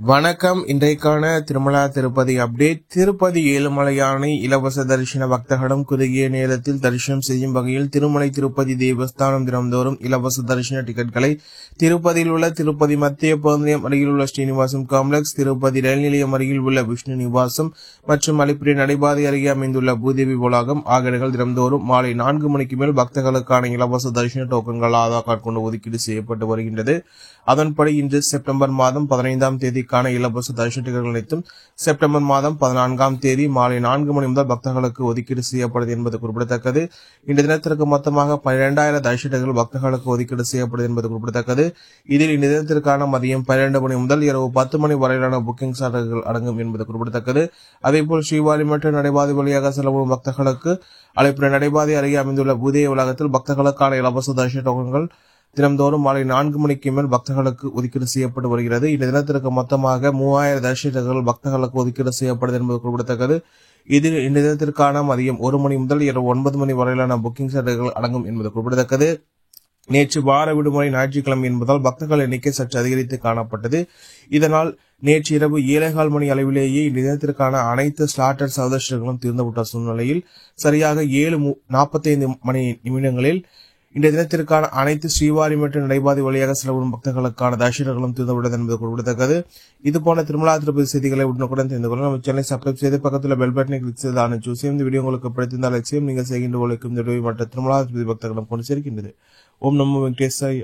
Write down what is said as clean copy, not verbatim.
வணக்கம். இன்றைக்கான திருமலா திருப்பதி அப்டேட். திருப்பதி ஏழுமலையானை இலவச தரிசன பக்தர்களிடம் குறுகிய நேரத்தில் தரிசனம் செய்யும் வகையில் திருமலை திருப்பதி தேவஸ்தானம் தினம்தோறும் இலவச தரிசன டிக்கெட்களை திருப்பதியில் உள்ள திருப்பதி மத்திய பேருந்து நிலையம் அருகில் உள்ள ஸ்ரீனிவாசம் காம்ப்ளெக்ஸ், திருப்பதி ரயில் நிலையம் அருகில் உள்ள விஷ்ணு நிவாசம் மற்றும் அலிப்பிரி நடைபாதை அருகே அமைந்துள்ள பூதேவி வளாகம் ஆகியவைகள் தினம்தோறும் மாலை 4 மணிக்கு மேல் பக்தர்களுக்கான இலவச தரிசன டோக்கன்கள் ஆதார் கார்டு கொண்டு ஒதுக்கீடு செய்யப்பட்டு வருகின்றது. அதன்படி இன்று செப்டம்பர் மாதம் 15ஆம் தேதிக்கான இலவச தரிசன டிக்கெட்டுகள் அனைத்தும் செப்டம்பர் மாதம் 14ஆம் தேதி மாலை 4 மணி முதல் பக்தர்களுக்கு ஒதுக்கீடு செய்யப்படுது என்பது குறிப்பிடத்தக்கது. இந்த தினத்திற்கு மொத்தமாக 12,000 தரிசன டிக்கெட்டுகள் பக்தர்களுக்கு ஒதுக்கீடு செய்யப்படுது என்பது குறிப்பிடத்தக்கது. இதில் இந்த தினத்திற்கான மதியம் 12 மணி முதல் இரவு 10 மணி வரையிலான புக்கிங் சார்ஜர்கள் அடங்கும் என்பது குறிப்பிடத்தக்கது. அதேபோல் ஸ்ரீவாரி மற்றும் நடைபாதை வழியாக செல்லப்படும் பக்தர்களுக்கு அழைப்புற நடைபாதை அருகே அமைந்துள்ள பூதேவி வளாகத்தில் பக்தர்களுக்கான இலவச தரிசன டோக்கன்கள் தினம்தோறும் மாலை 4 மணிக்கு மேல் பக்தர்களுக்கு ஒதுக்கீடு செய்யப்பட்டு வருகிறது. இந்த தினத்திற்கு மொத்தமாக 3000 தரிசனங்கள் பக்தர்களுக்கு ஒதுக்கீடு செய்யப்படுது என்பது குறிப்பிடத்தக்கது. இதில் இந்த தினத்திற்கான மதியம் 1 மணி முதல் இரவு 9 மணி வரையிலான புக்கிங் சார்ஜர்கள் அடங்கும் என்பது குறிப்பிடத்தக்கது. நேற்று வார விடுமுறை ஞாயிற்றுக்கிழமை என்பதால் பக்தர்கள் எண்ணிக்கை சற்று அதிகரித்து காணப்பட்டது. இதனால் நேற்று இரவு 7:15 மணி அளவிலேயே இந்த தினத்திற்கான அனைத்து ஸ்லாட்டர் சதர்ஷர்களும் தீர்ந்துவிட்ட சூழ்நிலையில் சரியாக 7:45 மணி நிமிடங்களில் இந்த தினத்திற்கான அனைத்து ஸ்ரீவாரி மற்றும் நடைபாதை வழியாக செல்லப்படும் பக்தர்களுக்கான தரிசனங்களும் தீர்ந்துவிட்டது என்பது குறிப்பிடத்தக்கது. இதுபோன்ற திருமலா திருப்பதி செய்திகளை உடனுக்குடன் தெரிந்து கொள்ள நம்ம சேனலை சப்ஸ்கிரைப் செய்து பக்கத்தில் பெல் பட்டனை கிளிக் செய்து அனுப்பிச்சு இந்த வீடியோ உங்களுக்கு பிடித்திருந்தால் லட்சியம் நீங்கள் செய்கின்ற உழைக்கும் இந்த மற்ற திருமலா திருப்பதி பக்தர்களும் கொண்டு சேர்க்கின்றது. ஓம் நமோ வெங்கடேசாய.